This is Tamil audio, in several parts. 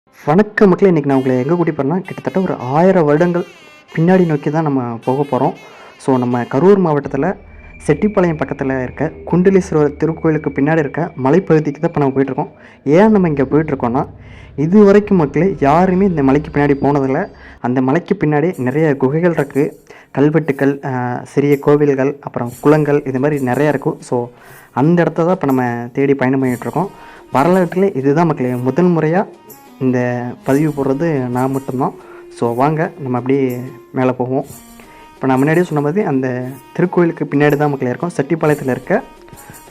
வணக்க மக்களே, இன்றைக்கி நான் உங்களை எங்கே கூட்டி போகிறேன்னா கிட்டத்தட்ட ஒரு 1000 வருடங்கள் பின்னாடி நோக்கி தான் நம்ம போக போகிறோம். ஸோ நம்ம கரூர் மாவட்டத்தில் செட்டிப்பாளையம் பக்கத்தில் இருக்க குண்டலீஸ்வரர் திருக்கோயிலுக்கு பின்னாடி இருக்க மலைப்பகுதிக்கு தான் இப்போ நம்ம போயிட்டுருக்கோம். ஏன் நம்ம இங்கே போயிட்டுருக்கோன்னா, இது வரைக்கும் மக்களே யாருமே இந்த மலைக்கு பின்னாடி போனதில்லை. அந்த மலைக்கு பின்னாடி நிறைய குகைகள் இருக்குது, கல்வெட்டுக்கள், சிறிய கோவில்கள், அப்புறம் குளங்கள், இது மாதிரி நிறையா இருக்கும். ஸோ அந்த இடத்த தான் இப்போ நம்ம தேடி பயணம் பண்ணிகிட்ருக்கோம். வரலாற்றில் இதுதான் மக்களே முதல் முறையாக இந்த பதிவு போடுறது நான் மட்டும்தான். ஸோ வாங்க நம்ம அப்படியே மேலே போவோம். இப்போ நான் முன்னாடியே சொன்ன மாதிரி அந்த திருக்கோயிலுக்கு பின்னாடி தான் மக்களே இருக்கும். செட்டிப்பாளையத்தில் இருக்க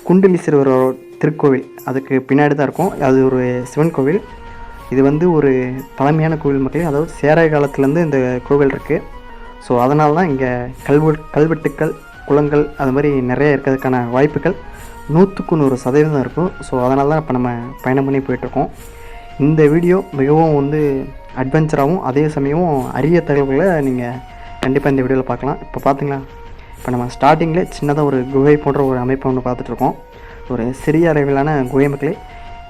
குண்டலீஸ்வரர் திருக்கோவில் அதுக்கு பின்னாடி தான் இருக்கும். அது ஒரு சிவன் கோவில். இது வந்து ஒரு பழமையான கோவில் மக்களே, அதாவது சேர காலத்துலேருந்து இந்த கோவில் இருக்குது. ஸோ அதனால தான் இங்கே கல்வெட்டுக்கள், குளங்கள் அது மாதிரி நிறைய இருக்கிறதுக்கான வாய்ப்புகள் 100% 100% இருக்கும். ஸோ அதனால தான் இப்போ நம்ம பயணம் பண்ணி போயிட்டுருக்கோம். இந்த வீடியோ மிகவும் வந்து அட்வென்ச்சராகவும் அதே சமயம் அரிய தகவல்களை நீங்கள் கண்டிப்பாக இந்த வீடியோவில் பார்க்கலாம். இப்போ பார்த்தீங்களா, இப்போ நம்ம ஸ்டார்டிங்கில் சின்னதாக ஒரு குகை போன்ற ஒரு அமைப்பை ஒன்று பார்த்துட்ருக்கோம். ஒரு சிறிய அளவிலான குகை மக்களே.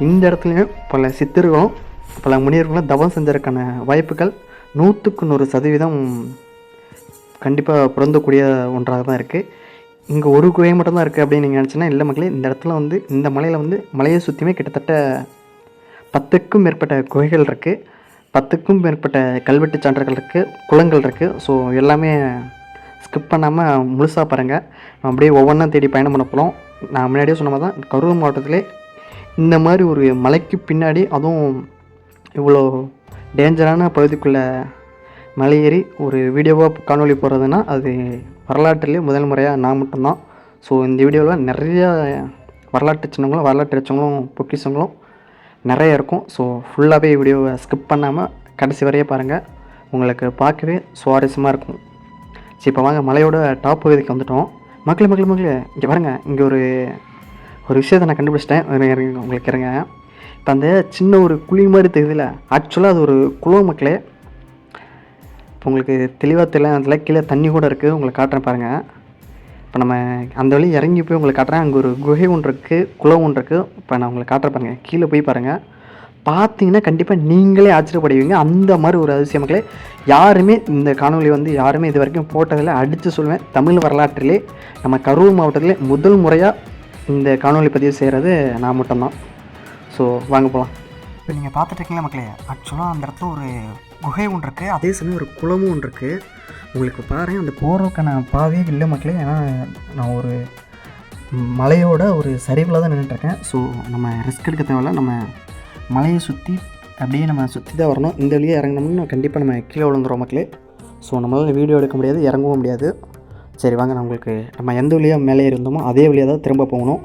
இந்த இடத்துலையும் பல சித்தர்களும் பல முனிவர்களும் தவம் செஞ்சதுக்கான வாய்ப்புகள் 100% கண்டிப்பாக பொருந்தக்கூடிய ஒன்றாக தான் இருக்குது. இங்கே ஒரு குகை மட்டும்தான் இருக்குது அப்படின்னு நீங்கள் நினச்சின்னா இல்லை மக்களே. இந்த இடத்துல வந்து இந்த மலையில் வந்து மலையை சுற்றியுமே கிட்டத்தட்ட 10க்கும் மேற்பட்ட குகைகள் இருக்குது, 10க்கும் மேற்பட்ட கல்வெட்டு சான்றுகள் இருக்குது, குளங்கள் இருக்குது. ஸோ எல்லாமே ஸ்கிப் பண்ணாமல் முழுசாக பாருங்கள். நம்ம அப்படியே ஒவ்வொன்றா தேடி பயணம் பண்ண போகிறோம். நான் முன்னாடியே சொன்ன மாதிரி தான் கரூர் மாவட்டத்திலே இந்த மாதிரி ஒரு மலைக்கு பின்னாடி, அதுவும் இவ்வளோ டேஞ்சரான பகுதிக்குள்ளே மலையேறி ஒரு வீடியோவாக காணொலி போடுறதுன்னா அது வரலாற்றிலே முதல் முறையாக நான் மட்டும்தான். ஸோ இந்த வீடியோவில் நிறைய வரலாற்று சின்னங்களும் வரலாற்று எச்சங்களும் பொக்கிஷங்களும் நிறைய இருக்கும். ஸோ ஃபுல்லாகவே வீடியோவை ஸ்கிப் பண்ணாமல் கடைசி வரையே பாருங்கள், உங்களுக்கு பார்க்கவே சுவாரஸ்யமாக இருக்கும். சரி, இப்போ வாங்க மலையோட டாப் பகுதிக்கு வந்துட்டோம். மக்களே இங்கே பாருங்கள், இங்கே ஒரு விஷயத்தை நான் கண்டுபிடிச்சிட்டேன். உங்களுக்கு இருங்க. இப்போ அந்த சின்ன ஒரு குழி மாதிரி தெரியுதுல, ஆக்சுவலாக அது ஒரு குளம் மக்களே. இப்போ உங்களுக்கு தெளிவாக தெரியல, அதில் கீழே தண்ணி கூட இருக்குது, உங்களுக்கு காட்டுறேன் பாருங்கள். இப்போ நம்ம அந்த வழி இறங்கி போய் உங்களுக்கு காட்டுறேன். அங்கே ஒரு குகை ஒன்று இருக்குது, குளம் ஒன்று இருக்குது. இப்போ நான் உங்களுக்கு காட்டுறேன் பாருங்கள். கீழே போய் பாருங்கள், பார்த்தீங்கன்னா கண்டிப்பாக நீங்களே ஆச்சரியப்படுவீங்க. அந்த மாதிரி ஒரு அதிசய மக்களே. யாருமே இந்த காணொலி வந்து யாருமே இது வரைக்கும் போட்டதில் அடித்து சொல்லுவேன், தமிழ் வரலாற்றிலே நம்ம கரூர் மாவட்டத்திலே முதல் முறையாக இந்த காணொலி பதிவு செய்கிறது நான் மட்டும்தான். ஸோ வாங்க போகலாம். இப்போ நீங்கள் பார்த்துட்ருக்கீங்களா மக்களே, ஆக்சுவலாக அந்த இடத்துல ஒரு குகை ஒன்று இருக்குது, அதே சமயம் ஒரு குளமும் ஒன்று இருக்குது. உங்களுக்கு பாருங்கள், அந்த போகிறதுக்கான பாதையே இல்லை மக்களே. ஏன்னா நான் ஒரு மலையோட ஒரு சரிவில் தான் நின்றுட்டுருக்கேன். ஸோ நம்ம ரிஸ்க் எடுக்க தேவையில்ல, நம்ம மலையை சுற்றி அப்படியே நம்ம சுற்றி தான் வரணும். இந்த வழியே இறங்கினோம்னா கண்டிப்பாக நம்ம கீழே விழுந்துருவோம் மக்களே. ஸோ நம்மளால் வீடியோ எடுக்க முடியாது, இறங்கவும் முடியாது. சரி வாங்க, நான் உங்களுக்கு நம்ம எந்த வழியாக மேலே இருந்தோமோ அதே வழியாக தான் திரும்ப போகணும்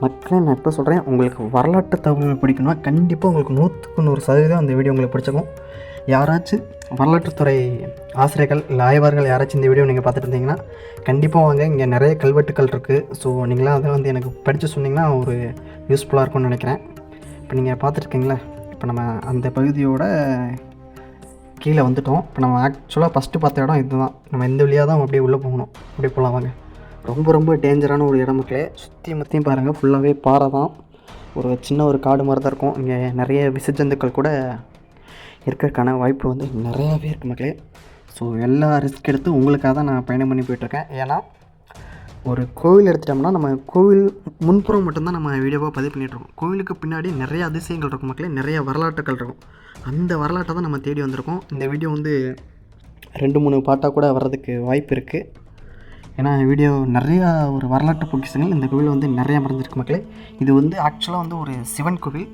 மக்களே. நான் இப்போ சொல்கிறேன், உங்களுக்கு வரலாற்று தகவல்கள் பிடிக்கணும்னா கண்டிப்பாக உங்களுக்கு 100% அந்த வீடியோ உங்களுக்கு பிடிச்சிக்கும். யாராச்சும் வரலாற்றுத்துறை ஆசிரியர்கள் இல்லை ஆய்வார்கள் யாராச்சும் இந்த வீடியோ நீங்கள் பார்த்துட்டு இருந்தீங்கன்னா கண்டிப்பாக வாங்க. இங்கே நிறைய கல்வெட்டுக்கள் இருக்குது. ஸோ நீங்களாம் அதை வந்து எனக்கு படித்து சொன்னிங்கன்னா ஒரு யூஸ்ஃபுல்லாக இருக்கும்னு நினைக்கிறேன். இப்போ நீங்கள் பார்த்துருக்கீங்களா, இப்போ நம்ம அந்த பகுதியோட கீழே வந்துட்டோம். இப்போ நம்ம ஆக்சுவலாக ஃபஸ்ட்டு பார்த்த இடம் இதுதான். நம்ம இந்த வழியாக தான் அப்படியே உள்ளே போகணும். அப்படியே போகலாம் வாங்க. ரொம்ப டேஞ்சரான ஒரு இடம் மக்களே. சுற்றி முற்றியும் பாருங்கள், ஃபுல்லாகவே பாறை தான். ஒரு சின்ன ஒரு காடு மாதிரி தான் இருக்கும். இங்கே நிறைய விசஜந்துக்கள் கூட இருக்கிறதுக்கான வாய்ப்பு வந்து நிறையாவே இருக்குது மக்களே. ஸோ எல்லா ரிஸ்க் எடுத்து உங்களுக்காக தான் நான் பயணம் பண்ணி போயிட்டுருக்கேன். ஏன்னா ஒரு கோவில் எடுத்துட்டோம்னா நம்ம கோவில் முன்புறம் மட்டும்தான் நம்ம வீடியோவாக பதிவு பண்ணிகிட்ருக்கோம். கோவிலுக்கு பின்னாடி நிறைய அதிசயங்கள் இருக்கும் மக்களே, நிறைய வரலாற்றுகள் இருக்கும். அந்த வரலாற்றை தான் நம்ம தேடி வந்திருக்கோம். இந்த வீடியோ வந்து 2-3 பாட்டாக கூட வர்றதுக்கு வாய்ப்பு இருக்குது. ஏன்னா வீடியோ நிறையா ஒரு வரலாற்று பொக்கிஷங்கள் இந்த கோவில் வந்து நிறையா மறைஞ்சிருக்கு மக்களே. இது வந்து ஆக்சுவலாக வந்து ஒரு சிவன் கோவில்.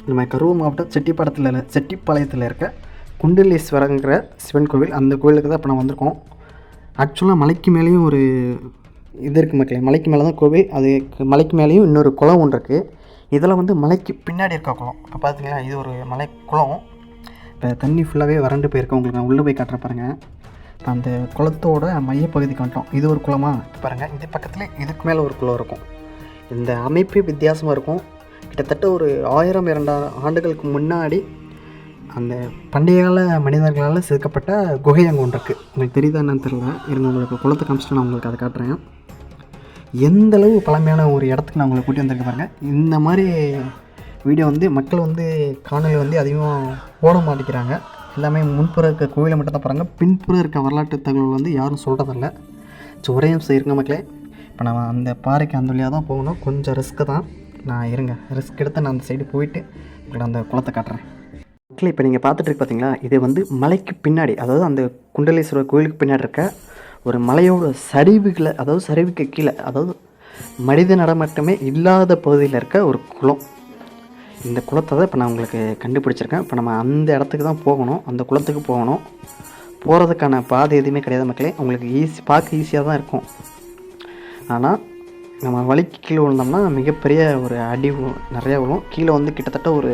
நம்ம கரூர் மாவட்டம் செட்டிப்பாளையத்தில் இருக்க குண்டலீஸ்வரங்கிற சிவன் கோவில், அந்த கோவிலுக்கு தான் இப்போ நான் வந்திருக்கோம். ஆக்சுவலாக மலைக்கு மேலேயும் ஒரு இது இருக்குது மக்களே. மலைக்கு மேலே தான் கோவில், அதுக்கு மலைக்கு மேலேயும் இன்னொரு குளம் ஒன்று இருக்குது. இதில் வந்து மலைக்கு பின்னாடி இருக்க குளம். இப்போ பார்த்தீங்கன்னா இது ஒரு மலை குளம். இப்போ தண்ணி ஃபுல்லாகவே வறண்டு போயிருக்கோம். உங்களுக்கு நான் உள்ளே போய் காட்டுறேன் பாருங்கள். இப்போ அந்த குளத்தோட மையப்பகுதிக்கு வந்துட்டோம். இது ஒரு குளமாக பாருங்கள். இது பக்கத்தில் இதுக்கு மேலே ஒரு குளம் இருக்கும். இந்த அமைப்பு வித்தியாசமாக இருக்கும். கிட்டத்தட்ட ஒரு 1000-2000 ஆண்டுகளுக்கு முன்னாடி அந்த பண்டைய கால மனிதர்களால் செதுக்கப்பட்ட குகை அங்கே ஒன்று இருக்குது. உங்களுக்கு தெரியுதா என்னன்னு தெரியல, இருங்க உங்களுக்கு குளத்தை காமிச்சிட்டு நான் உங்களுக்கு அதை காட்டுறேன். எந்தளவு பழமையான ஒரு இடத்துக்கு நான் உங்களை கூட்டி வந்திருக்கேன் பாருங்கள். இந்த மாதிரி வீடியோ வந்து மக்கள் வந்து காணொலி வந்து அதிகமாக போட மாட்டேங்கிறாங்க. எல்லாமே முன்புற இருக்க கோவிலை மட்டும் தான் போகிறாங்க. பின்புற இருக்க வரலாற்று தகவல் வந்து யாரும் சொல்கிறதில்ல. ஸோ ஒரே நிமிஷம் இருங்க மக்களே. இப்போ நான் அந்த பாறைக்கு அந்த வழியாக தான் போகணும். கொஞ்சம் ரிஸ்க்கு தான். நான் இருங்க ரிஸ்க் எடுத்து நான் அந்த சைடு போயிட்டு உங்களுக்கு அந்த குளத்தை காட்டுறேன். மக்களே இப்போ நீங்கள் பார்த்துட்டு இருக்கு பார்த்தீங்களா, இது வந்து மலைக்கு பின்னாடி, அதாவது அந்த குண்டலேஸ்வரர் கோவிலுக்கு பின்னாடி இருக்க ஒரு மலையோட சரிவுகளை, அதாவது சரிவுக்கு கீழே, அதாவது மனித நடமாட்டமே இல்லாத பகுதியில் இருக்க ஒரு குளம். இந்த குளத்தை தான் இப்போ நான் உங்களுக்கு கண்டுபிடிச்சிருக்கேன். இப்போ நம்ம அந்த இடத்துக்கு தான் போகணும். அந்த குளத்துக்கு போகணும். போகிறதுக்கான பாதை எதுவுமே கிடையாது மக்களே. உங்களுக்கு பார்க்க ஈஸியாக தான் இருக்கும். ஆனால் நம்ம வலிக்கு கீழே விழுந்தோம்னா மிகப்பெரிய ஒரு அடி நிறையா விழும். கீழே வந்து கிட்டத்தட்ட ஒரு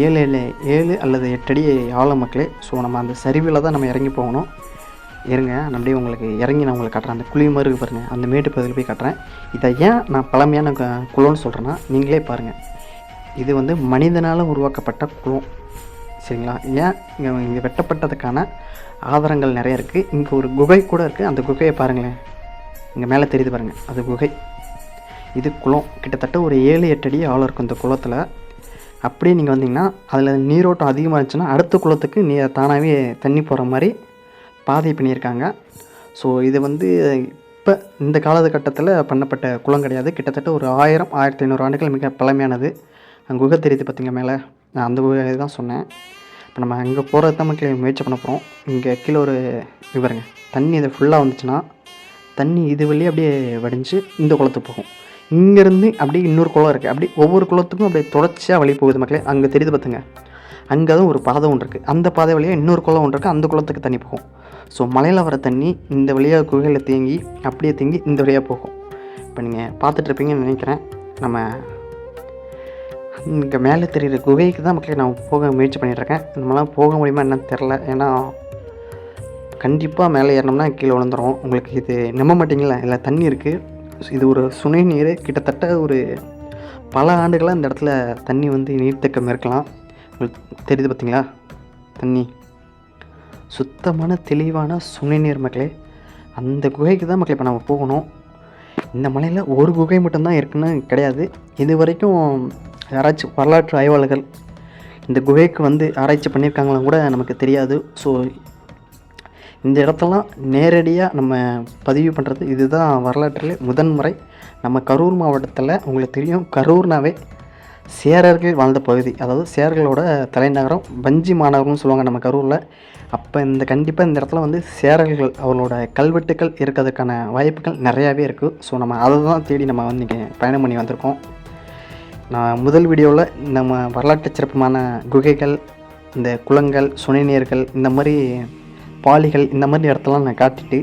7 அல்லது 8 அடி ஆழம் மக்களே. ஸோ நம்ம அந்த சரிவில் தான் நம்ம இறங்கி போகணும். இருங்க நான் அப்படியே உங்களுக்கு இறங்கி நான் உங்களுக்கு காட்டுறேன். அந்த குழி மாதிரி இருக்கு பாருங்கள், அந்த மேட்டு பகுதியில் போய் காட்டுறேன். இதை ஏன் நான் பழமையான குளம்னு சொல்கிறேன்னா நீங்களே பாருங்கள். இது வந்து மனிதனால் உருவாக்கப்பட்ட குளம், சரிங்களா? ஏன் இங்கே வெட்டப்பட்டதுக்கான ஆதாரங்கள் நிறைய இருக்குது. இங்கே ஒரு குகை கூட இருக்குது. அந்த குகையை பாருங்களேன், இங்கே மேலே தெரியுது பாருங்கள், அது குகை. இது குளம். கிட்டத்தட்ட ஒரு 7-8 அடி ஆழம் இருக்கும் இந்த குளத்தில். அப்படியே நீங்கள் வந்தீங்கன்னா அதில் நீரோட்டம் அதிகமாக இருந்துச்சுன்னா அடுத்த குளத்துக்கு தானாகவே தண்ணி போகிற மாதிரி பாதை பண்ணியிருக்காங்க. ஸோ இது வந்து இப்போ இந்த காலகட்டத்தில் பண்ணப்பட்ட குளம் கிடையாது. கிட்டத்தட்ட ஒரு 1000-1500 ஆண்டுகள் மிக பழமையானது. அங்கே குகை தெரியுது பார்த்திங்க மேலே, நான் அந்த குகை தான் சொன்னேன். இப்போ நம்ம அங்கே போகிறது தான் மக்கள் முயற்சி பண்ண போகிறோம். இங்கே கீழே ஒரு பாருங்க, தண்ணி இது ஃபுல்லாக வந்துச்சுன்னா தண்ணி இது வழியே அப்படியே வடிஞ்சு இந்த குளத்துக்கு போகும். இங்கேருந்து அப்படியே இன்னொரு குளம் இருக்குது. அப்படி ஒவ்வொரு குளத்துக்கும் அப்படியே தொடர்ச்சியாக வழி போகுது மக்களே. அங்கே தெரியுது பார்த்துங்க, அங்கே தான் ஒரு பாதை ஒன்று இருக்குது. அந்த பாதை வழியாக இன்னொரு குளம் ஒன்று இருக்குது. அந்த குளத்துக்கு தண்ணி போகும். ஸோ மலையில் வர தண்ணி இந்த வழியாக குகையில் தேங்கி அப்படியே தேங்கி இந்த வழியாக போகும். இப்போ நீங்கள் பார்த்துட்ருப்பீங்கன்னு நினைக்கிறேன். நம்ம இங்கே மேலே தெரிகிற குகைக்கு தான் மக்களே நான் போக முயற்சி பண்ணிகிட்ருக்கேன். நம்மளாம் போக முடியுமா என்னன்னு தெரில. ஏன்னா கண்டிப்பாக மேலே ஏறினோம்னா கீழே விழுந்துடும். உங்களுக்கு இது நம்ப மாட்டிங்களா, இல்லை தண்ணி இருக்குது. இது ஒரு சுனை நீர். கிட்டத்தட்ட ஒரு பல ஆண்டுகளாக இந்த இடத்துல தண்ணி வந்து நீர்த்தக்கம் இருக்கலாம். உங்களுக்கு தெரியுது பார்த்திங்களா, தண்ணி சுத்தமான தெளிவான சுனை நீர் மக்களே. அந்த குகைக்கு தான் மக்களே இப்போ நம்ம போகணும். இந்த மலையில் ஒரு குகை மட்டும்தான் இருக்குன்னு கிடையாது. இது வரைக்கும் யாராச்சும் வரலாற்று ஆய்வாளர்கள் இந்த குகைக்கு வந்து ஆராய்ச்சி பண்ணியிருக்காங்களாம் கூட நமக்கு தெரியாது. ஸோ இந்த இடத்தெல்லாம் நேரடியாக நம்ம பதிவு பண்ணுறது இதுதான் வரலாற்றில் முதன்முறை. நம்ம கரூர் மாவட்டத்தில் உங்களுக்கு தெரியும், கரூர்னாவே சேரர்கள் வாழ்ந்த பகுதி. அதாவது சேரர்களோட தலைநகரம் வஞ்சி மாநகரம்னு சொல்லுவாங்க நம்ம கரூரில். அப்போ கண்டிப்பாக இந்த இடத்துல வந்து சேரர்கள் அவங்களோட கல்வெட்டுக்கள் இருக்கிறதுக்கான வாய்ப்புகள் நிறையாவே இருக்குது. ஸோ நம்ம அதை தான் தேடி நம்ம வந்து இங்கே பயணம் பண்ணி வந்திருக்கோம். நான் முதல் வீடியோவில் நம்ம வரலாற்று சிறப்புமான குகைகள், இந்த குளங்கள், சுனை நீர்கள், இந்த மாதிரி பாலிகள், இந்த மாதிரி இடத்தெல்லாம் நான் காட்டிட்டு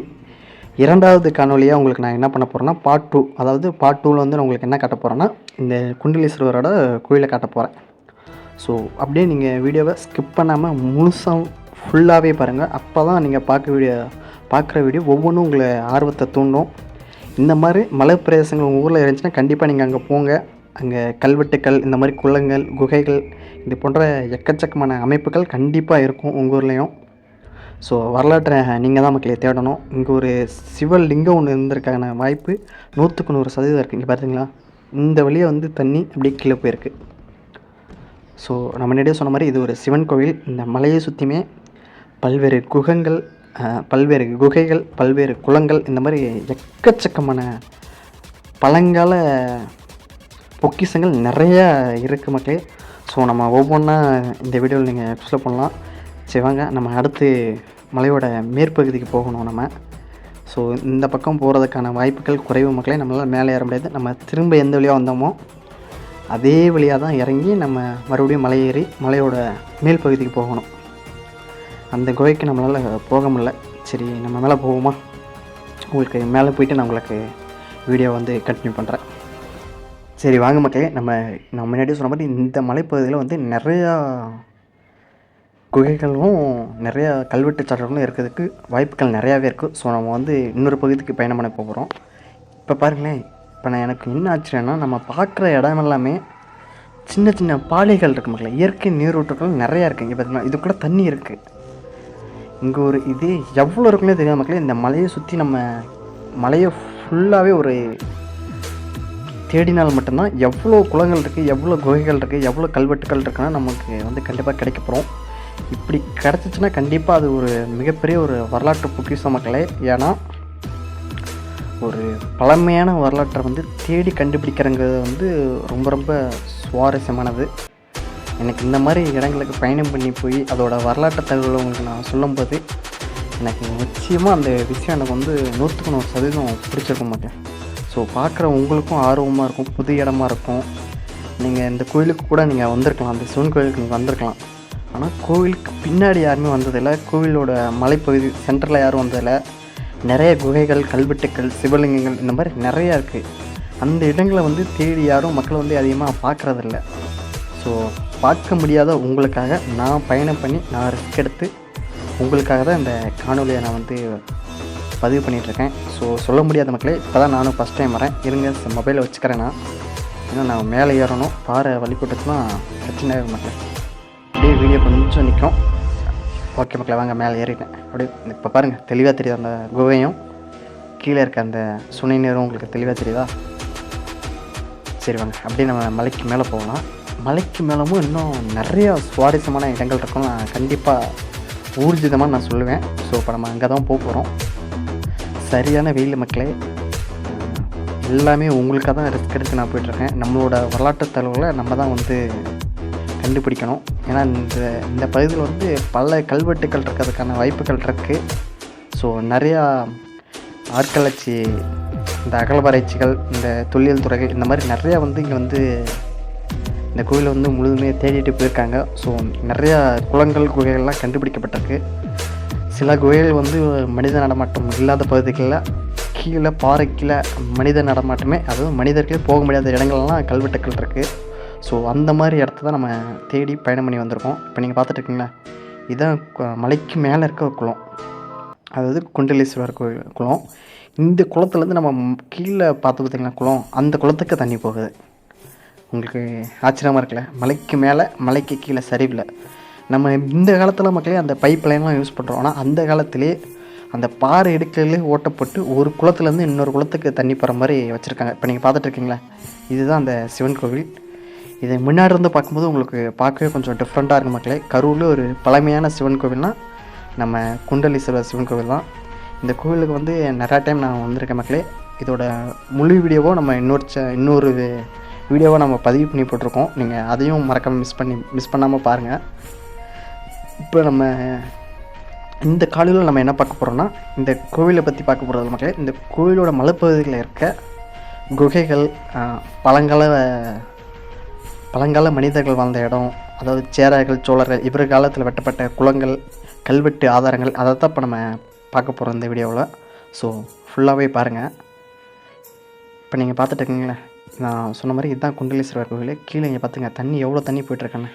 இரண்டாவது காணொலியாக உங்களுக்கு நான் என்ன பண்ண போகிறேன்னா பார்ட் 2. அதாவது பார்ட் 2ல் வந்து நான் உங்களுக்கு என்ன காட்ட போகிறேன்னா இந்த குண்டலேஸ்வரரோட கோயிலை காட்ட போகிறேன். ஸோ அப்படியே நீங்கள் வீடியோவை ஸ்கிப் பண்ணாமல் முழுசாக ஃபுல்லாகவே பாருங்கள். அப்போ தான் நீங்கள் பார்க்குற வீடியோ ஒவ்வொன்றும் உங்களை ஆர்வத்தை தூண்டும். இந்த மாதிரி மலை பிரதேசங்கள் உங்கள் ஊரில் இருந்துச்சுன்னா கண்டிப்பாக நீங்கள் அங்கே போங்க. அங்கே கல்வெட்டுக்கள், இந்த மாதிரி குளங்கள், குகைகள், இது போன்ற எக்கச்சக்கமான அமைப்புகள் கண்டிப்பாக இருக்கும் உங்கள் ஊர்லேயும். ஸோ வரலாற்றை நீங்கள் தான் மக்களே தேடணும். இங்கே ஒரு சிவலிங்கம் ஒன்று இருந்திருக்கான வாய்ப்பு 100% இருக்குது. இங்கே பார்த்தீங்களா, இந்த வழியாக வந்து தண்ணி அப்படியே கீழே போயிருக்கு. ஸோ நம்ம முன்னாடியே சொன்ன மாதிரி இது ஒரு சிவன் கோவில். இந்த மலையை சுற்றியுமே பல்வேறு குகைகள், பல்வேறு குளங்கள், இந்த மாதிரி எக்கச்சக்கமான பழங்கால பொக்கிஷங்கள் நிறையா இருக்குது மக்களே. ஸோ நம்ம ஒவ்வொன்றா இந்த வீடியோவில் நீங்கள் எக்ஸ்ப்ளோர் பண்ணலாம். சரி வாங்க, நம்ம அடுத்து மலையோட மேற்பகுதிக்கு போகணும் நம்ம. ஸோ இந்த பக்கம் போகிறதுக்கான வாய்ப்புகள் குறைவு மக்களே. நம்மளால் மேலே ஏற முடியாது. நம்ம திரும்ப எந்த வழியாக வந்தோமோ அதே வழியாக தான் இறங்கி நம்ம மறுபடியும் மலை ஏறி மலையோட மேல் பகுதிக்கு போகணும். அந்த குகைக்கு நம்மளால் போக முடியல. சரி நம்ம மேலே போவோமா? உங்களுக்கு மேலே போயிட்டு நான் உங்களுக்கு வீடியோ வந்து கண்டினியூ பண்ணுறேன். சரி வாங்க மக்களே, நம்ம முன்னாடியே சொன்ன மாதிரி இந்த மலைப்பகுதியில் வந்து நிறையா குகைகளும் நிறையா கல்வெட்டு சான்றுகளும் இருக்கிறதுக்கு வாய்ப்புகள் நிறையாவே இருக்குது. ஸோ நம்ம வந்து இன்னொரு பகுதிக்கு பயணம் பண்ண போகிறோம். இப்போ பாருங்களேன், இப்போ எனக்கு என்ன ஆச்சரியன்னா, நம்ம பார்க்குற இடம் எல்லாமே சின்ன சின்ன பாலைகள் இருக்குது மக்களே. இயற்கை நீரூற்றுகள் நிறையா இருக்குது. இங்கே பார்த்தீங்கன்னா இதுக்குள்ளே தண்ணி இருக்குது. இங்கே ஒரு இது எவ்வளோ இருக்குன்னே தெரியாது மக்களே. இந்த மலையை சுற்றி நம்ம மலையை ஃபுல்லாகவே ஒரு தேடினால் மட்டும்தான் எவ்வளோ குளங்கள் இருக்குது, எவ்வளோ குகைகள் இருக்குது, எவ்வளோ கல்வெட்டுகள் இருக்குன்னா நமக்கு வந்து கண்டிப்பாக கிடைக்கப்போகிறோம். இப்படி கிடச்சிச்சின்னா கண்டிப்பாக அது ஒரு மிகப்பெரிய ஒரு வரலாற்று பொக்கிஷம் மக்களே. ஏன்னா ஒரு பழமையான வரலாற்றை வந்து தேடி கண்டுபிடிக்கிறங்கிறது வந்து ரொம்ப ரொம்ப சுவாரஸ்யமானது. எனக்கு இந்த மாதிரி இடங்களுக்கு பயணம் பண்ணி போய் அதோட வரலாற்று தகவலை உங்களுக்கு நான் சொல்லும்போது எனக்கு நிச்சயமாக அந்த விஷயம் எனக்கு வந்து 100% பிடிச்சிருக்கும் மக்கள். ஸோ பார்க்குற உங்களுக்கும் ஆர்வமாக இருக்கும், புது இடமா இருக்கும். நீங்கள் இந்த கோயிலுக்கு கூட நீங்கள் வந்திருக்கலாம், அந்த சிவன் கோயிலுக்கு நீங்கள் வந்திருக்கலாம். ஆனால் கோவிலுக்கு பின்னாடி யாருமே வந்ததில்லை, கோவிலோட மலைப்பகுதி சென்டரில் யாரும் வந்ததில்லை. நிறைய குகைகள், கல்வெட்டுக்கள், சிவலிங்கங்கள் இந்த மாதிரி நிறையா இருக்குது. அந்த இடங்களை வந்து தேடி யாரும் மக்கள் வந்து அதிகமாக பார்க்குறதில்ல. ஸோ பார்க்க முடியாத உங்களுக்காக நான் பயணம் பண்ணி நான் ரிஸ்க் எடுத்து உங்களுக்காக தான் இந்த காணொலியை நான் வந்து பதிவு பண்ணிகிட்ருக்கேன். ஸோ சொல்ல முடியாத மக்களே, இப்போ தான் நானும் ஃபஸ்ட் டைம் வரேன். இருங்க மொபைலை வச்சுக்கிறேன். ஏன்னா நான் மேலே ஏறணும், பாறை வழிபட்டுச்சுன்னா பிரச்சனை ஆகும் மக்களே. அப்படியே வீடியோ கொஞ்சம் நிற்கும். ஓகே மக்களே, வாங்க மேலே ஏறிட்டேன். அப்படியே இப்போ பாருங்கள், தெளிவாக தெரியுது அந்த குகையும் கீழே இருக்க அந்த சுனை நேரம் உங்களுக்கு தெளிவாக தெரியுதா? சரி வாங்க, அப்படியே நம்ம மலைக்கு மேலே போகலாம். மலைக்கு மேலமும் இன்னும் நிறையா சுவாரஸ்யமான இடங்கள் இருக்கும். நான் கண்டிப்பாக ஊர்ஜிதமாக நான் சொல்லுவேன். ஸோ இப்போ நம்ம அங்கே தான் போக போகிறோம். சரியான வெயில் மக்களே, எல்லாமே உங்களுக்காக தான் ரிஸ்க் எடுத்து நான் போய்ட்டுருக்கேன். நம்மளோட வரலாற்று தகவல்களை நம்ம தான் வந்து கண்டுபிடிக்கணும். ஏன்னா இந்த பகுதியில் வந்து பல கல்வெட்டுக்கள் இருக்கிறதுக்கான வாய்ப்புகள் இருக்குது. ஸோ நிறையா ஆட்களாட்சி, இந்த அகழ்வாராய்ச்சிகள், இந்த தொல்லியல் துறைகள் இந்த மாதிரி நிறையா வந்து இங்கே வந்து இந்த கோயிலை வந்து முழுதுமே தேடிட்டு போயிருக்காங்க. ஸோ நிறையா குளங்கள், குகைகள்லாம் கண்டுபிடிக்கப்பட்டிருக்கு. சில குகைகள் வந்து மனித நடமாட்டம் இல்லாத பகுதிகளில் கீழே பாறை கீழே மனித நடமாட்டமே, அதாவது மனிதர்களே போக முடியாத இடங்கள்லாம் கல்வெட்டுக்கள் இருக்குது. ஸோ அந்த மாதிரி இடத்த தான் நம்ம தேடி பயணம் பண்ணி வந்திருக்கோம். இப்போ நீங்கள் பார்த்துட்ருக்கீங்களா, இதுதான் மலைக்கு மேலே இருக்க குளம், அதாவது குண்டலீஸ்வரர் கோயில் குளம். இந்த குளத்துலேருந்து நம்ம கீழே பார்த்து பார்த்திங்கன்னா குளம், அந்த குளத்துக்கு தண்ணி போகுது. உங்களுக்கு ஆச்சரியமாக இருக்குல்ல, மலைக்கு மேலே மலைக்கு கீழே சரிவில். நம்ம இந்த காலத்தில் மக்களே அந்த பைப் லைன்லாம் யூஸ் பண்ணுறோம். ஆனால் அந்த காலத்திலே அந்த பாறை இடுக்கிலே ஓட்டப்பட்டு ஒரு குளத்துலேருந்து இன்னொரு குளத்துக்கு தண்ணி போகிற மாதிரி வச்சுருக்காங்க. இப்போ நீங்கள் பார்த்துட்ருக்கீங்களா, இதுதான் அந்த சிவன் கோவில். இதை முன்னாடி இருந்து பார்க்கும்போது உங்களுக்கு பார்க்கவே கொஞ்சம் டிஃப்ரெண்ட்டாக இருக்கும் மக்களே. கரூரில் ஒரு பழமையான சிவன் கோவில்னால் நம்ம குண்டலீஸ்வரர் சிவன் கோவில் தான். இந்த கோவிலுக்கு வந்து நிறையா டைம் நான் வந்திருக்கேன் மக்களே. இதோட முழு வீடியோவோ நம்ம இன்னொரு வீடியோவை நம்ம பதிவு பண்ணி போட்டிருக்கோம். நீங்கள் அதையும் மறக்காமல் மிஸ் பண்ணாமல் பாருங்கள். இப்போ நம்ம இந்த காலையில் நம்ம என்ன பார்க்க போகிறோம்னா, இந்த கோவிலை பற்றி பார்க்க போகிறது மக்களே. இந்த கோவிலோட மலைப்பகுதிகளில் இருக்க குகைகள், பழங்கால மனிதர்கள் வாழ்ந்த இடம், அதாவது சேரர்கள், சோழர்கள் இவர் காலத்தில் வெட்டப்பட்ட குளங்கள், கல்வெட்டு ஆதாரங்கள், அதை தான் இப்போ நம்ம பார்க்க போகிறோம் இந்த வீடியோவில். ஸோ ஃபுல்லாகவே பாருங்கள். இப்போ நீங்கள் பார்த்துட்டு இருக்கீங்களே, நான் சொன்ன மாதிரி இதுதான் குண்டலீஸ்வரர் கோவில். கீழே இங்கே பார்த்துங்க, தண்ணி எவ்வளோ தண்ணி போய்ட்டுருக்காங்க.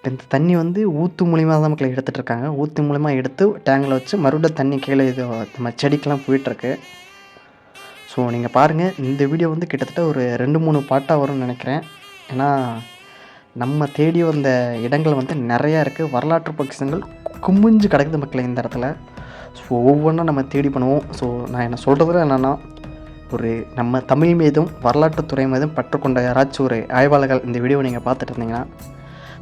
இந்த தண்ணி வந்து ஊற்று மூலிமா தான் மக்களை எடுத்துகிட்டு இருக்காங்க. ஊற்று மூலிமா எடுத்து டேங்கில் வச்சு மறுபடியும் தண்ணி கீழே இது நம்ம செடிக்கெலாம் போயிட்டுருக்கு. ஸோ நீங்கள் பாருங்கள், இந்த வீடியோ வந்து கிட்டத்தட்ட ஒரு 2-3 பாட்டாக வரும்னு நினைக்கிறேன். ஏன்னா நம்ம தேடி வந்த இடங்கள் வந்து நிறையா இருக்குது. வரலாற்று பொக்கிஷங்கள் குமிஞ்சு கிடக்குது மக்களை இந்த இடத்துல. ஸோ ஒவ்வொன்றும் நம்ம தேடி பண்ணுவோம். ஸோ நான் என்ன சொல்கிறதுல என்னென்னா, ஒரு நம்ம தமிழ் மீதும் வரலாற்றுத்துறை மீதும் பற்றுக்கொண்ட யாராச்சும் ஒரு ஆய்வாளர்கள் இந்த வீடியோவை நீங்கள் பார்த்துட்டு இருந்தீங்கன்னா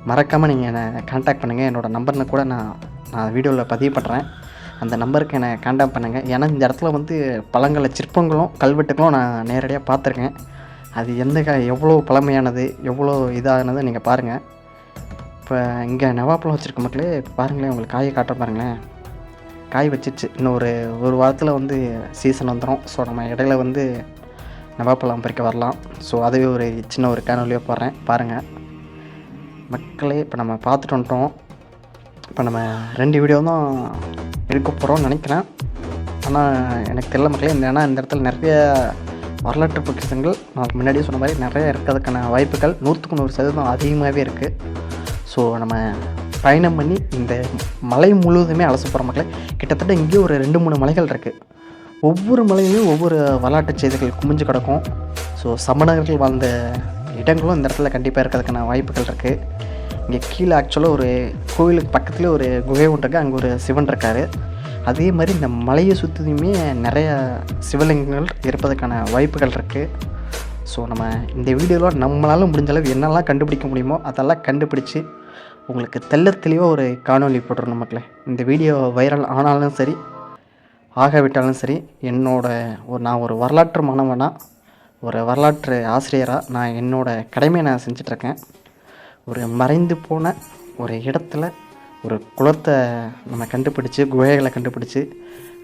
மறக்காமல் நீங்கள் என்னை கான்டாக்ட் பண்ணுங்கள். என்னோடய நம்பர்னு கூட நான் வீடியோவில் பதிவு பண்ணுறேன். அந்த நம்பருக்கு என்னை கான்டாக்ட் பண்ணுங்கள். ஏன்னா இந்த இடத்துல வந்து பழங்கால சிற்பங்களும் கல்வெட்டுகளும் நான் நேரடியாக பார்த்துருக்கேன். அது எவ்வளோ பழமையானது, எவ்வளோ இதானது நீங்கள் பாருங்கள். இப்போ இங்கே நவாப்பழம் வச்சுருக்க மக்களே பாருங்களேன், உங்களுக்கு காயை காட்ட பாருங்களேன். காய் வச்சிச்சு. இன்னும் ஒரு வாரத்தில் வந்து சீசன் வந்துடும். ஸோ நம்ம இடையில வந்து நவாப்பழம் பறிக்க வரலாம். ஸோ அதுவே ஒரு சின்ன ஒரு காணொலியாக போடுறேன், பாருங்கள் மக்களே. இப்போ நம்ம பார்த்துட்டு வந்துட்டோம். இப்போ நம்ம 2 வீடியோ தான் எடுக்க போகிறோம்னு நினைக்கிறேன். ஆனால் எனக்கு தெரியல மக்களே. ஏன்னா இந்த இடத்துல நிறைய வரலாற்று பொக்கிஷங்கள் நான் முன்னாடியே சொன்ன மாதிரி நிறைய இருக்கிறதுக்கான வாய்ப்புகள் 100% அதிகமாகவே இருக்குது. ஸோ நம்ம பயணம் பண்ணி இந்த மலை முழுவதுமே அலச போகிற மக்களே. கிட்டத்தட்ட இங்கேயும் ஒரு 2-3 மலைகள் இருக்குது. ஒவ்வொரு மலையிலையும் ஒவ்வொரு வரலாற்று செய்திகள் குமிஞ்சு கிடக்கும். ஸோ சமணர்கள் வாழ்ந்த இடங்களும் இந்த இடத்துல கண்டிப்பாக இருக்கிறதுக்கான வாய்ப்புகள் இருக்குது. இங்கே கீழே ஆக்சுவலாக ஒரு கோவிலுக்கு பக்கத்துலேயே ஒரு குகை ஒன்று இருக்குது. அங்கே ஒரு சிவன் இருக்கார். அதே மாதிரி இந்த மலையை சுற்றியுமே நிறையா சிவலிங்கங்கள் இருப்பதற்கான வாய்ப்புகள் இருக்குது. ஸோ நம்ம இந்த வீடியோவில் நம்மளால் முடிஞ்ச அளவு என்னெல்லாம் கண்டுபிடிக்க முடியுமோ அதெல்லாம் கண்டுபிடிச்சி உங்களுக்கு தெளிவாக ஒரு காணொலி போட்டுருணும் மக்களே. இந்த வீடியோ வைரல் ஆனாலும் சரி ஆகாவிட்டாலும் சரி, நான் ஒரு வரலாற்று மாணவனாக, ஒரு வரலாற்று ஆசிரியராக நான் என்னோடய கடமையை நான் செஞ்சிட்ருக்கேன். ஒரு மறைந்து போன ஒரு இடத்துல ஒரு குளத்தை நம்ம கண்டுபிடிச்சி, குகைகளை கண்டுபிடிச்சி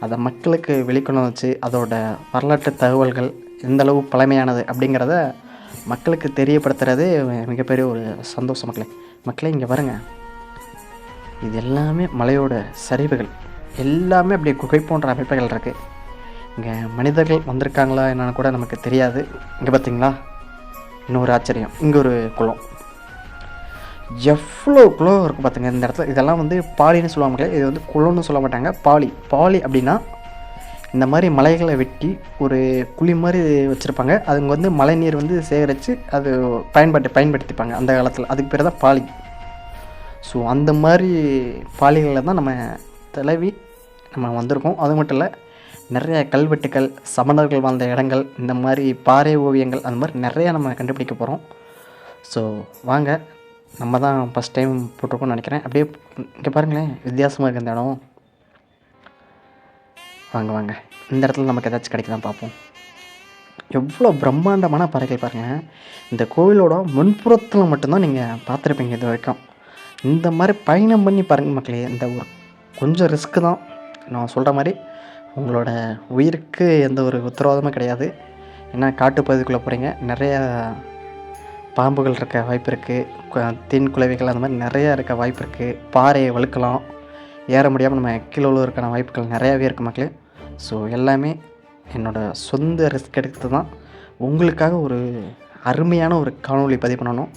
அதை மக்களுக்கு வெளிக்கொண்டு வச்சு அதோட வரலாற்று தகவல்கள் எந்தளவு பழமையானது அப்படிங்கிறத மக்களுக்கு தெரியப்படுத்துகிறதே மிகப்பெரிய ஒரு சந்தோஷம் மக்களே. இங்கே பாருங்கள், இது எல்லாமே மலையோட சரிவுகள், எல்லாமே அப்படியே குகை போன்ற அமைப்புகள் இருக்குது. இங்கே மனிதர்கள் வந்திருக்காங்களா என்னன்னு கூட நமக்கு தெரியாது. இங்கே பார்த்தீங்களா, இன்னொரு ஆச்சரியம், இங்கே ஒரு குளம், எவ்வளோ குளம் இருக்குது பார்த்துங்க இந்த இடத்துல. இதெல்லாம் வந்து பாலின்னு சொல்லுவாங்க, இது வந்து குளம்னு சொல்ல மாட்டாங்க, பாலி அப்படின்னா இந்த மாதிரி மலைகளை வெட்டி ஒரு குழி மாதிரி வச்சுருப்பாங்க. அதுங்க வந்து மழை நீர் வந்து சேகரித்து அது பயன்படுத்திப்பாங்க அந்த காலத்தில். அதுக்கு பேர் தான் பாலி. ஸோ அந்த மாதிரி பாலிகளில் தான் நம்ம நம்ம வந்திருக்கோம். அது மட்டும் இல்லை, நிறைய கல்வெட்டுக்கள், சமணர்கள் வாழ்ந்த இடங்கள், இந்த மாதிரி பாறை ஓவியங்கள், அந்த மாதிரி நிறையா நம்ம கண்டுபிடிக்க போகிறோம். ஸோ வாங்க, நம்ம தான் ஃபஸ்ட் டைம் போட்டிருக்கோம்னு நினைக்கிறேன். அப்படியே இங்கே பாருங்களேன், வித்தியாசமாக இருக்குது இந்த இடம். வாங்க இந்த இடத்துல நமக்கு ஏதாச்சும் கிடைக்குதான் பார்ப்போம். எவ்வளோ பிரம்மாண்டமான பாறைகள் பாருங்கள். இந்த கோவிலோட முன்புறத்தில் மட்டும்தான் நீங்கள் பார்த்துருப்பீங்க இது வரைக்கும். இந்த மாதிரி பயணம் பண்ணி பாருங்கள் மக்களே. இந்த ஒரு கொஞ்சம் ரிஸ்க்கு தான், நான் சொல்கிற மாதிரி உங்களோட உயிருக்கு எந்த ஒரு உத்தரவாதமும் கிடையாது. ஏன்னா காட்டுப்பகுதிக்குள்ளே போகிறீங்க, நிறையா பாம்புகள் இருக்க வாய்ப்பு இருக்குது, தேன் குளவிகள் அந்த மாதிரி நிறையா இருக்க வாய்ப்பு இருக்குது. பாறையை வழுக்கலாம், ஏற முடியாமல் நம்ம கீழே விழுவதற்கான வாய்ப்புகள் நிறையாவே இருக்குது மக்களே. ஸோ எல்லாமே என்னோடய சொந்த ரிஸ்க் எடுத்து தான் உங்களுக்காக ஒரு அருமையான ஒரு காணொளி பதிவு பண்ணணும்,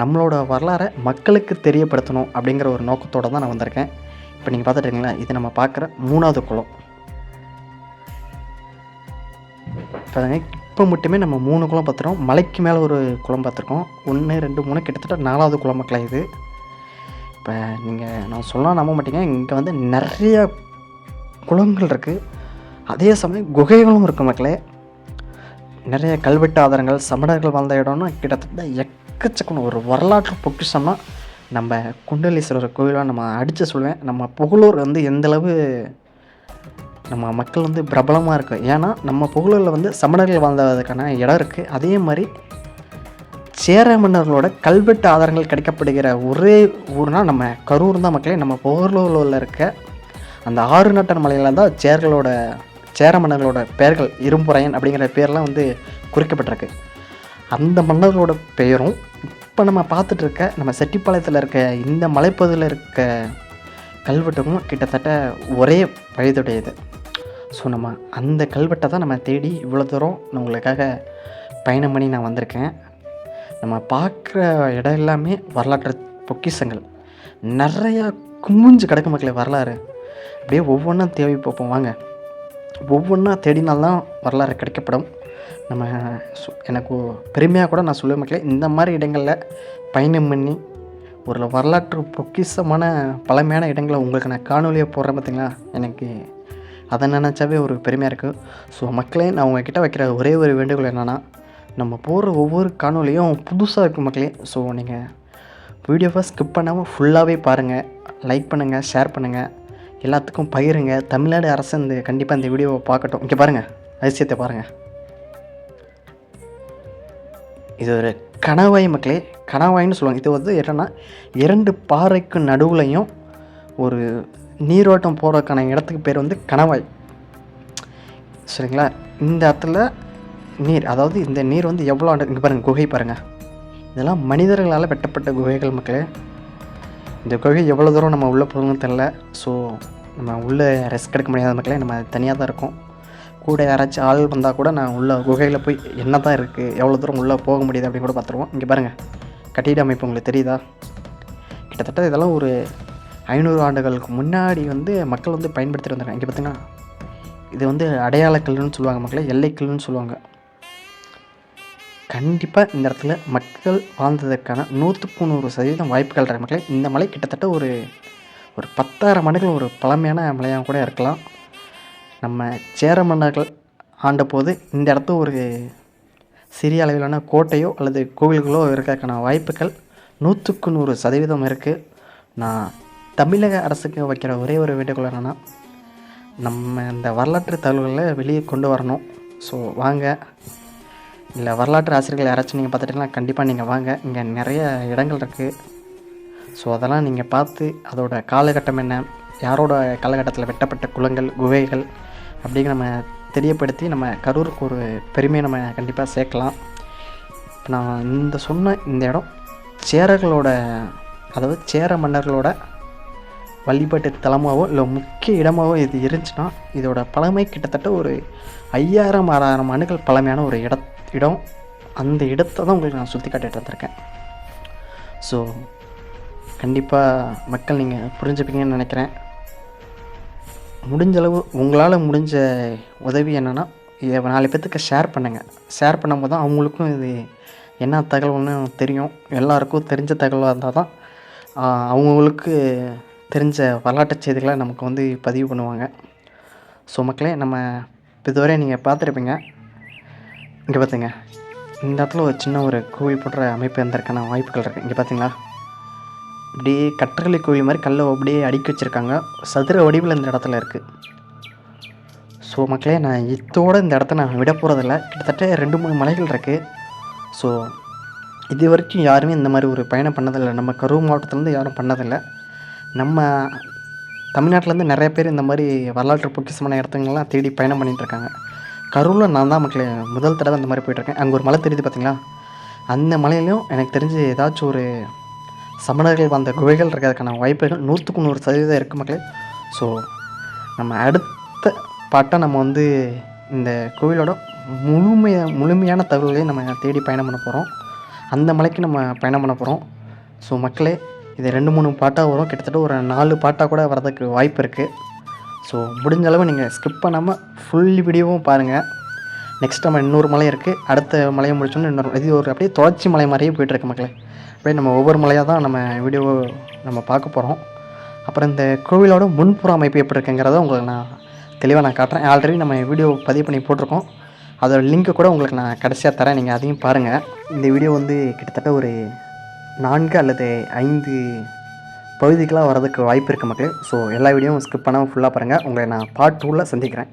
நம்மளோட வரலாறை மக்களுக்கு தெரியப்படுத்தணும் அப்படிங்கிற ஒரு நோக்கத்தோடு தான் நான் வந்திருக்கேன். இப்போ நீங்கள் பார்த்துட்டீங்களா, இது நம்ம பார்க்குற 3வது குளம். இப்போ மட்டுமே நம்ம 3 குளம் பார்த்துட்டோம். மலைக்கு மேலே ஒரு குளம் பார்த்துருக்கோம். 1 2 3 கிட்டத்தட்ட 4வது குளம் மக்களே இது. இப்போ நான் சொன்னால் நம்ப மாட்டீங்க, இங்கே வந்து நிறையா குளங்கள் இருக்குது, அதே சமயம் குகைகளும் இருக்குது மக்களே. நிறைய கல்வெட்டு ஆதாரங்கள், சமணர்கள் வாழ்ந்த இடம்னா கிட்டத்தட்ட எக்கச்சக்கணும். ஒரு வரலாற்று பொக்கிஷம்னா நம்ம குண்டலீஸ்வரர் கோயிலாக நம்ம அடித்து சொல்லுவேன். நம்ம புகழூர் வந்து எந்தளவு நம்ம மக்கள் வந்து பிரபலமாக இருக்குது. ஏன்னா நம்ம புகழூரில் வந்து சமணர்கள் வாழ்ந்ததுக்கான இடம் இருக்குது. அதே மாதிரி சேர மன்னர்களோட கல்வெட்டு ஆதாரங்கள் கிடைக்கப்படுகிற ஒரே ஊர்னால் நம்ம கரூர் தான் மக்களே. நம்ம புகழூரில் இருக்க அந்த 6 நட்டர் மலையில் தான் சேர மன்னர்களோட பெயர்கள், இரும்புரையன் அப்படிங்கிற பேர்லாம் வந்து குறிக்கப்பட்டிருக்கு. அந்த மன்னர்களோட பெயரும் இப்போ நம்ம பார்த்துட்டு இருக்க நம்ம செட்டிப்பாளையத்தில் இருக்க இந்த மலைப்பகுதியில் இருக்க கல்வெட்டுக்கும் கிட்டத்தட்ட ஒரே வயதுடையது. ஸோ நம்ம அந்த கல்வெட்டை தான் நம்ம தேடி இவ்வளோ தூரம் நான் உங்களுக்காக பயணம் பண்ணி நான் வந்திருக்கேன். நம்ம பார்க்குற இடம் எல்லாமே வரலாற்று பொக்கிஷங்கள், நிறையா குமிஞ்சு கிடக்கு மக்களே வரலாறு. அப்படியே ஒவ்வொன்றா தேவை பார்ப்போம் வாங்க. ஒவ்வொன்றா தேடினால்தான் வரலாறு கிடைக்கப்படும். நம்ம எனக்கு பெருமையாக கூட நான் சொல்லுவேன் மக்களே, இந்த மாதிரி இடங்களில் பயணம் பண்ணி ஒரு வரலாற்று பொக்கிஷமான பழமையான இடங்களை உங்களுக்கு நான் காணொலியாக போடுறேன் பார்த்திங்களா, எனக்கு அதை நினச்சாவே ஒரு பெருமையாக இருக்குது. ஸோ மக்களே, நான் உங்ககிட்ட வைக்கிற ஒரே ஒரு வேண்டுகோள் என்னென்னா, நம்ம போடுற ஒவ்வொரு காணொலியும் புதுசாக இருக்கும் மக்களே. ஸோ நீங்கள் வீடியோவை ஸ்கிப் பண்ணாமல் ஃபுல்லாகவே பாருங்கள், லைக் பண்ணுங்கள், ஷேர் பண்ணுங்கள், எல்லாத்துக்கும் பகிருங்க. தமிழ்நாடு அரசு கண்டிப்பாக இந்த வீடியோவை பார்க்கட்டும். இங்கே பாருங்கள், அதிசயத்தை பாருங்கள். இது ஒரு கணவாய் மக்களே, கணவாய்னு சொல்லுவாங்க. இது வந்து என்னென்னா 2 பாறைக்கு நடுவுலையும் ஒரு நீரோட்டம் போகிறதுக்கான இடத்துக்கு பேர் வந்து கணவாய், சரிங்களா. இந்த இடத்துல நீர், அதாவது இந்த நீர் வந்து எவ்வளோ இங்கே பாருங்கள், குகை பாருங்கள், இதெல்லாம் மனிதர்களால் வெட்டப்பட்ட குகைகள் மக்களே. இந்த குகை எவ்வளோ தூரம் நம்ம உள்ளே போகணும்னு தெரில. ஸோ நம்ம உள்ளே ரெஸ்க் எடுக்க முடியாத மக்களே, நம்ம தனியாக தான் இருக்கோம். கூட யாராச்சும் ஆள் வந்தால் கூட நான் உள்ள குகையில் போய் என்ன தான் இருக்குது, எவ்வளோ தூரம் உள்ளே போக முடியுது அப்படின்னு கூட பார்த்துருவோம். இங்கே பாருங்கள், கட்டிட அமைப்பு உங்களுக்கு தெரியுதா? கிட்டத்தட்ட இதெல்லாம் ஒரு 500 ஆண்டுகளுக்கு முன்னாடி வந்து மக்கள் வந்து பயன்படுத்திட்டு வந்தாங்க. இங்கே பார்த்தீங்கன்னா இது வந்து அடையாளக்கல்லுன்னு சொல்லுவாங்க மக்களே, எல்லைக்கல்லுன்னு சொல்லுவாங்க. கண்டிப்பாக இந்த இடத்துல மக்கள் வாழ்ந்ததற்கான 100% வாய்ப்புகள் இருக்கிற மக்களே. இந்த மலை கிட்டத்தட்ட ஒரு ஒரு 10,000 ஆண்டுகள் ஒரு பழமையான மலையாக கூட இருக்கலாம். நம்ம சேர மன்னர்கள் ஆண்டபோது இந்த இடத்த ஒரு சிறிய அளவிலான கோட்டையோ அல்லது கோவில்களோ இருக்கிறதுக்கான வாய்ப்புகள் 100க்கு 100% இருக்குது. நான் தமிழக அரசுக்கு வைக்கிற ஒரே ஒரு வேண்டுகோள் என்னென்னா, நம்ம இந்த வரலாற்று தகவல்களை வெளியே கொண்டு வரணும். ஸோ வாங்க, இல்லை வரலாற்று ஆசிரியர்கள் யாராச்சும் நீங்கள் பார்த்துட்டிங்கன்னா கண்டிப்பாக நீங்கள் வாங்க. இங்கே நிறைய இடங்கள் இருக்குது. ஸோ அதெல்லாம் நீங்கள் பார்த்து அதோட காலகட்டம் என்ன, யாரோட காலகட்டத்தில் வெட்டப்பட்ட குளங்கள், குகைகள் அப்படிங்கிற நம்ம தெரியப்படுத்தி நம்ம கரூருக்கு ஒரு பெருமையை நம்ம கண்டிப்பாக சேர்க்கலாம். இப்போ நான் சொன்ன இந்த இடம் சேரர்களோட, அதாவது சேர மன்னர்களோட வழிபாட்டு தலமாகவோ இல்லை முக்கிய இடமாகவோ இது இருந்துச்சுன்னா, இதோட பழமை கிட்டத்தட்ட ஒரு 5000-6000 ஆண்டுகள் பழமையான ஒரு இடம். அந்த இடத்த தான் உங்களுக்கு நான் சுற்றி காட்டிட்டு வந்திருக்கேன். ஸோ கண்டிப்பாக மக்கள் நீங்கள் புரிஞ்சுப்பீங்கன்னு நினைக்கிறேன். முடிஞ்சளவு உங்களால் முடிஞ்ச உதவி என்னென்னா, இதை 4 பேர்த்துக்கு ஷேர் பண்ணுங்கள். ஷேர் பண்ணும்போது தான் அவங்களுக்கும் இது என்ன தகவல்னு தெரியும். எல்லாருக்கும் தெரிஞ்ச தகவலாக இருந்தால் தான் அவங்களுக்கு தெரிஞ்ச வரலாற்று செய்திகளை நமக்கு பதிவு பண்ணுவாங்க. ஸோ மக்களே, நம்ம இதுவரை நீங்கள் பார்த்துருப்பீங்க. இங்கே பார்த்துங்க, இந்த இடத்துல ஒரு சின்ன ஒரு கோவில் போன்ற அமைப்பு இருந்திருக்கான வாய்ப்புகள் இருக்குது. இங்கே பார்த்தீங்களா, அப்படியே கற்றளி கோவில் மாதிரி கல்லை அப்படியே அடுக்கி வச்சுருக்காங்க. சதுர வடிவில் இந்த இடத்துல இருக்குது. ஸோ மக்களே, நான் இதோடு இந்த இடத்த நான் விட போகிறதில்ல. கிட்டத்தட்ட 2-3 மலைகள் இருக்குது. ஸோ இது வரைக்கும் யாருமே இந்த மாதிரி ஒரு பயணம் பண்ணதில்லை. நம்ம கரூர் மாவட்டத்துலேருந்து யாரும் பண்ணதில்லை. நம்ம தமிழ்நாட்டிலேருந்து நிறைய பேர் இந்த மாதிரி வரலாற்று பொக்கிஷமான இடத்துங்கள்லாம் தேடி பயணம் பண்ணிகிட்ருக்காங்க. கரூரில் நான் தான் மக்களே முதல் தடவை இந்த மாதிரி போய்ட்டுருக்கேன். அங்கே ஒரு மலை தெரியுது பார்த்தீங்களா, அந்த மலையிலையும் எனக்கு தெரிஞ்சு ஏதாச்சும் ஒரு சமணர்கள் வந்த குகைகள் இருக்கிறதுக்கான வாய்ப்புகள் 100க்கு 100% இருக்குது மக்களே. ஸோ நம்ம அடுத்த பாட்டாக நம்ம இந்த கோவிலோட முழுமையான தகவல்களையும் நம்ம தேடி பயணம் பண்ண போகிறோம். அந்த மலைக்கு நம்ம பயணம் பண்ண போகிறோம். ஸோ மக்களே, இது 2-3 பாட்டாக வரும். கிட்டத்தட்ட ஒரு 4 பாட்டாக கூட வரதுக்கு வாய்ப்பு இருக்குது. ஸோ முடிஞ்ச அளவு நீங்கள் ஸ்கிப் பண்ணாமல் ஃபுல் வீடியோவும் பாருங்கள். நெக்ஸ்ட் நம்ம இன்னொரு மலை இருக்குது. அடுத்த மலையை முடிச்சோன்னு இது ஒரு அப்படியே தொடர்ச்சி மலை மாதிரியே போய்ட்டுருக்கு மக்களே. அப்படியே நம்ம ஒவ்வொரு மலையாக தான் நம்ம வீடியோ நம்ம பார்க்க போகிறோம். அப்புறம் இந்த கோவிலோட முன்புற அமைப்பு எப்படி இருக்குங்கிறத உங்களுக்கு நான் தெளிவாக காட்டுறேன். ஆல்ரெடி நம்ம வீடியோ பதிவு பண்ணி போட்டிருக்கோம். அதோட லிங்க்கு கூட உங்களுக்கு நான் கடைசியாக தரேன். நீங்கள் அதையும் பாருங்கள். இந்த வீடியோ கிட்டத்தட்ட ஒரு 4 அல்லது 5 பகுதிகளாக வரதுக்கு வாய்ப்பு இருக்குது மக்களே. ஸோ எல்லா வீடியோவும் ஸ்கிப் பண்ணாமல் ஃபுல்லாக பாருங்கள். உங்களை நான் பார்ட் 2ல் சந்திக்கிறேன்.